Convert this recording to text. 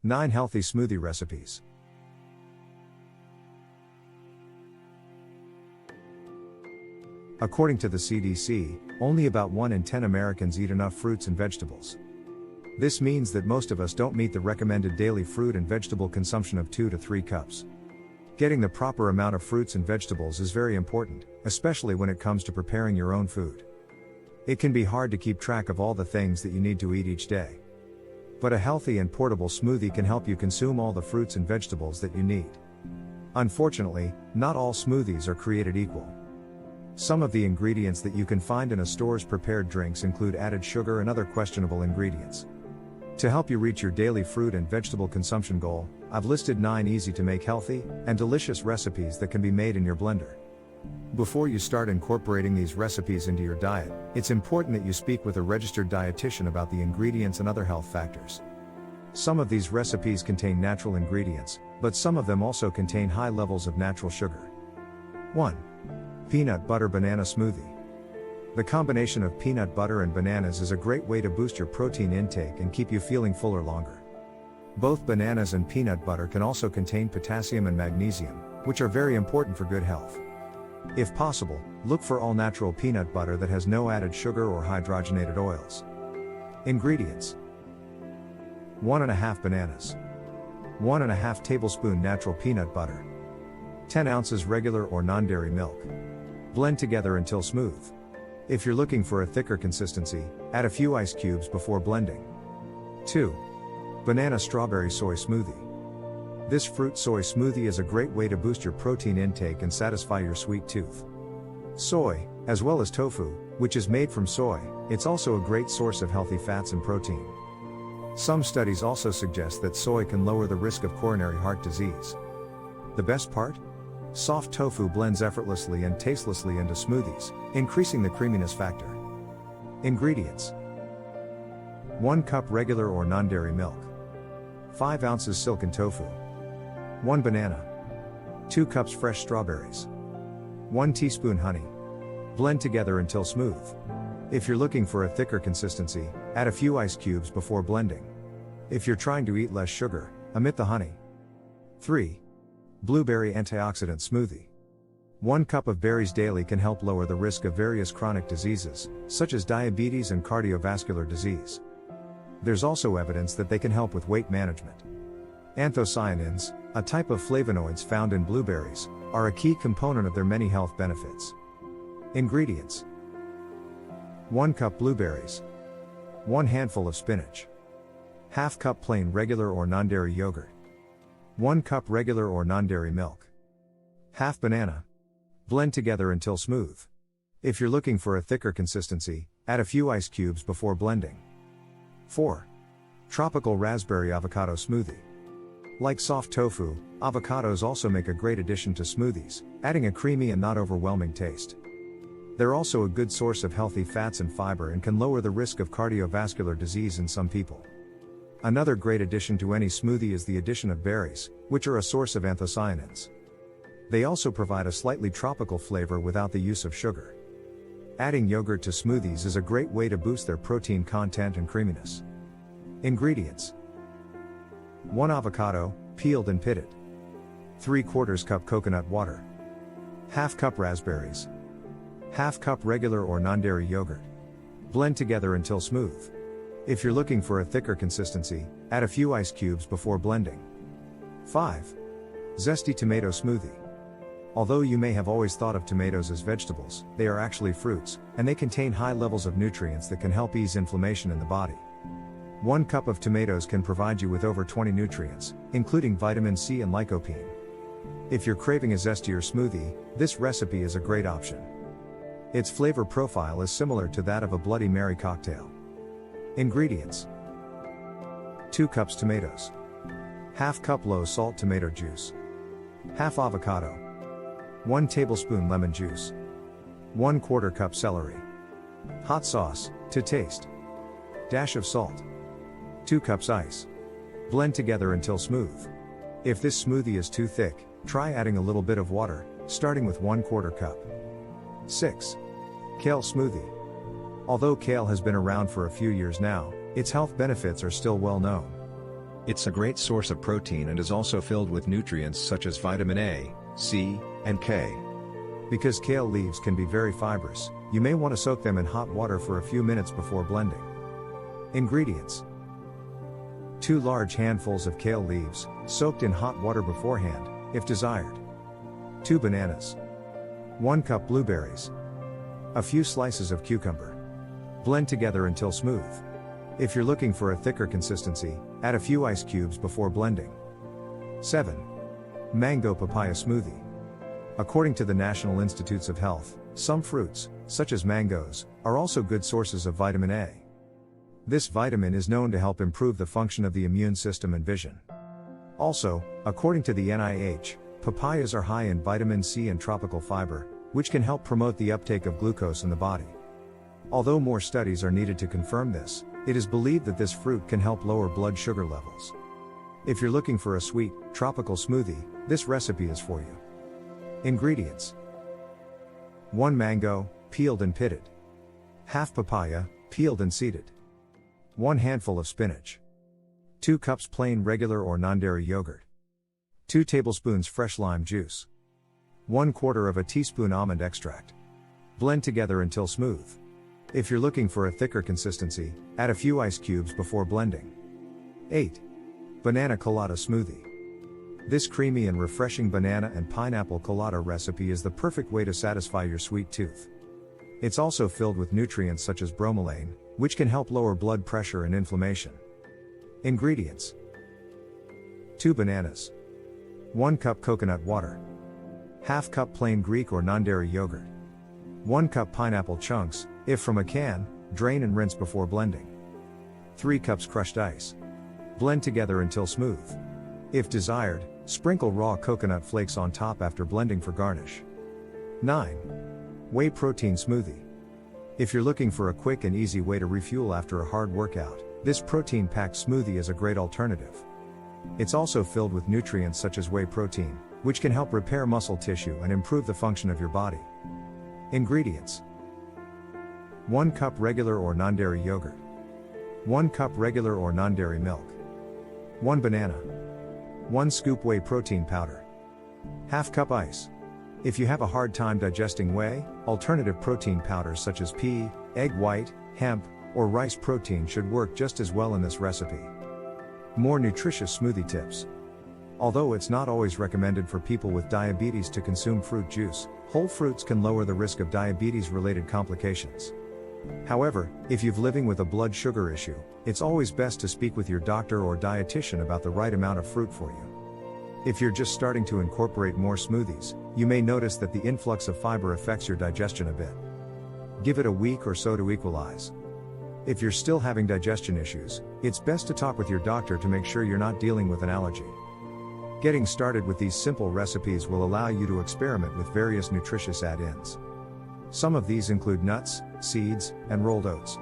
9 healthy smoothie recipes. According to the CDC, only about 1 in 10 Americans eat enough fruits and vegetables. This means that most of us don't meet the recommended daily fruit and vegetable consumption of 2 to 3 cups. Getting the proper amount of fruits and vegetables is very important, especially when it comes to preparing your own food. It can be hard to keep track of all the things that you need to eat each day. But a healthy and portable smoothie can help you consume all the fruits and vegetables that you need. Unfortunately, not all smoothies are created equal. Some of the ingredients that you can find in a store's prepared drinks include added sugar and other questionable ingredients. To help you reach your daily fruit and vegetable consumption goal, I've listed 9 easy-to-make healthy and delicious recipes that can be made in your blender. Before you start incorporating these recipes into your diet, it's important that you speak with a registered dietitian about the ingredients and other health factors. Some of these recipes contain natural ingredients, but some of them also contain high levels of natural sugar. 1. Peanut butter banana smoothie. The combination of peanut butter and bananas is a great way to boost your protein intake and keep you feeling fuller longer. Both bananas and peanut butter can also contain potassium and magnesium, which are very important for good health. If possible, look for all-natural peanut butter that has no added sugar or hydrogenated oils. Ingredients: 1½ bananas, 1½ tablespoon natural peanut butter, 10 ounces regular or non-dairy milk. Blend together until smooth. If you're looking for a thicker consistency, add a few ice cubes before blending. 2. Banana strawberry soy smoothie. This fruit soy smoothie is a great way to boost your protein intake and satisfy your sweet tooth. Soy, as well as tofu, which is made from soy, it's also a great source of healthy fats and protein. Some studies also suggest that soy can lower the risk of coronary heart disease. The best part? Soft tofu blends effortlessly and tastelessly into smoothies, increasing the creaminess factor. Ingredients: 1 cup regular or non-dairy milk, 5 ounces silken tofu, 1 banana, 2 cups fresh strawberries, 1 teaspoon honey. Blend together until smooth. If you're looking for a thicker consistency, add a few ice cubes before blending. If you're trying to eat less sugar, omit the honey. 3. Blueberry antioxidant smoothie. 1 cup of berries daily can help lower the risk of various chronic diseases, such as diabetes and cardiovascular disease. There's also evidence that they can help with weight management. Anthocyanins, a type of flavonoids found in blueberries, are a key component of their many health benefits. Ingredients: 1 cup blueberries, 1 handful of spinach, ½ cup plain regular or non-dairy yogurt, 1 cup regular or non-dairy milk, ½ banana. Blend together until smooth. If you're looking for a thicker consistency, add a few ice cubes before blending. 4. Tropical raspberry avocado smoothie. Like soft tofu, avocados also make a great addition to smoothies, adding a creamy and not overwhelming taste. They're also a good source of healthy fats and fiber and can lower the risk of cardiovascular disease in some people. Another great addition to any smoothie is the addition of berries, which are a source of anthocyanins. They also provide a slightly tropical flavor without the use of sugar. Adding yogurt to smoothies is a great way to boost their protein content and creaminess. Ingredients: 1 avocado, peeled and pitted, 3/4 cup coconut water, ½ cup raspberries, ½ cup regular or non-dairy yogurt. Blend together until smooth. If you're looking for a thicker consistency, add a few ice cubes before blending. 5. Zesty tomato smoothie. Although you may have always thought of tomatoes as vegetables, they are actually fruits, and they contain high levels of nutrients that can help ease inflammation in the body. 1 cup of tomatoes can provide you with over 20 nutrients, including vitamin C and lycopene. If you're craving a zestier smoothie, this recipe is a great option. Its flavor profile is similar to that of a Bloody Mary cocktail. Ingredients: 2 cups tomatoes, ½ cup low-salt tomato juice, ½ avocado, 1 tablespoon lemon juice, 1/4 cup celery, hot sauce, to taste, dash of salt, 2 cups ice. Blend together until smooth. If this smoothie is too thick, try adding a little bit of water, starting with 1/4 cup. 6. Kale smoothie. Although kale has been around for a few years now, its health benefits are still well known. It's a great source of protein and is also filled with nutrients such as vitamin A, C, and K. Because kale leaves can be very fibrous, you may want to soak them in hot water for a few minutes before blending. Ingredients: 2 large handfuls of kale leaves, soaked in hot water beforehand, if desired. 2 bananas. 1 cup blueberries. A few slices of cucumber. Blend together until smooth. If you're looking for a thicker consistency, add a few ice cubes before blending. 7. Mango papaya smoothie. According to the National Institutes of Health, some fruits, such as mangoes, are also good sources of vitamin A. This vitamin is known to help improve the function of the immune system and vision. Also, according to the NIH, papayas are high in vitamin C and tropical fiber, which can help promote the uptake of glucose in the body. Although more studies are needed to confirm this, it is believed that this fruit can help lower blood sugar levels. If you're looking for a sweet, tropical smoothie, this recipe is for you. Ingredients: 1 mango, peeled and pitted. Half papaya, peeled and seeded. 1 handful of spinach. 2 cups plain regular or non-dairy yogurt. 2 tablespoons fresh lime juice. 1/4 of a teaspoon almond extract. Blend together until smooth. If you're looking for a thicker consistency, add a few ice cubes before blending. 8. Banana colada smoothie. This creamy and refreshing banana and pineapple colada recipe is the perfect way to satisfy your sweet tooth. It's also filled with nutrients such as bromelain, which can help lower blood pressure and inflammation. Ingredients: 2 bananas. 1 cup coconut water. Half cup plain Greek or non-dairy yogurt. 1 cup pineapple chunks, if from a can, drain and rinse before blending. 3 cups crushed ice. Blend together until smooth. If desired, sprinkle raw coconut flakes on top after blending for garnish. 9. Whey protein smoothie. If you're looking for a quick and easy way to refuel after a hard workout, this protein-packed smoothie is a great alternative. It's also filled with nutrients such as whey protein, which can help repair muscle tissue and improve the function of your body. Ingredients: 1 cup regular or non-dairy yogurt. 1 cup regular or non-dairy milk. 1 banana. 1 scoop whey protein powder. Half cup ice. If you have a hard time digesting whey, alternative protein powders such as pea, egg white, hemp, or rice protein should work just as well in this recipe. More nutritious smoothie tips. Although it's not always recommended for people with diabetes to consume fruit juice, whole fruits can lower the risk of diabetes-related complications. However, if you're living with a blood sugar issue, it's always best to speak with your doctor or dietitian about the right amount of fruit for you. If you're just starting to incorporate more smoothies, you may notice that the influx of fiber affects your digestion a bit. Give it a week or so to equalize. If you're still having digestion issues, it's best to talk with your doctor to make sure you're not dealing with an allergy. Getting started with these simple recipes will allow you to experiment with various nutritious add-ins. Some of these include nuts, seeds, and rolled oats.